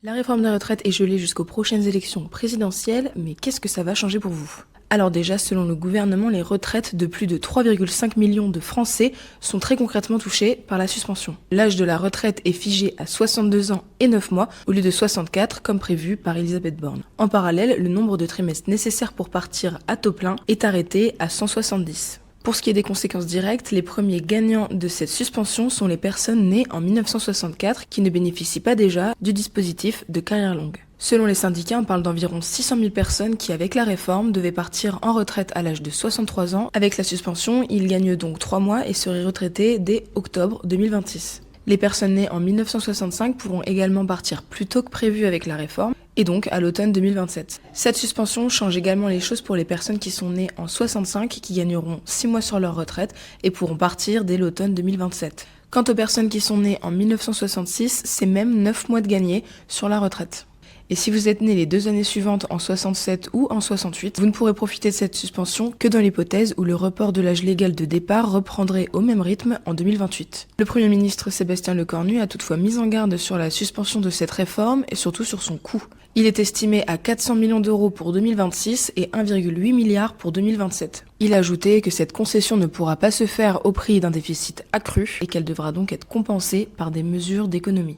La réforme des retraites est gelée jusqu'aux prochaines élections présidentielles, mais qu'est-ce que ça va changer pour vous? Alors déjà, selon le gouvernement, les retraites de plus de 3,5 millions de Français sont très concrètement touchées par la suspension. L'âge de la retraite est figé à 62 ans et 9 mois au lieu de 64 comme prévu par Elisabeth Borne. En parallèle, le nombre de trimestres nécessaires pour partir à taux plein est arrêté à 170. Pour ce qui est des conséquences directes, les premiers gagnants de cette suspension sont les personnes nées en 1964 qui ne bénéficient pas déjà du dispositif de carrière longue. Selon les syndicats, on parle d'environ 600 000 personnes qui, avec la réforme, devaient partir en retraite à l'âge de 63 ans. Avec la suspension, ils gagnent donc 3 mois et seraient retraités dès octobre 2026. Les personnes nées en 1965 pourront également partir plus tôt que prévu avec la réforme, et donc à l'automne 2027. Cette suspension change également les choses pour les personnes qui sont nées en 65, qui gagneront 6 mois sur leur retraite et pourront partir dès l'automne 2027. Quant aux personnes qui sont nées en 1966, c'est même 9 mois de gagnés sur la retraite. Et si vous êtes né les 2 années suivantes en 67 ou en 68, vous ne pourrez profiter de cette suspension que dans l'hypothèse où le report de l'âge légal de départ reprendrait au même rythme en 2028. Le Premier ministre Sébastien Lecornu a toutefois mis en garde sur la suspension de cette réforme et surtout sur son coût. Il est estimé à 400 millions d'euros pour 2026 et 1,8 milliard pour 2027. Il a ajouté que cette concession ne pourra pas se faire au prix d'un déficit accru et qu'elle devra donc être compensée par des mesures d'économie.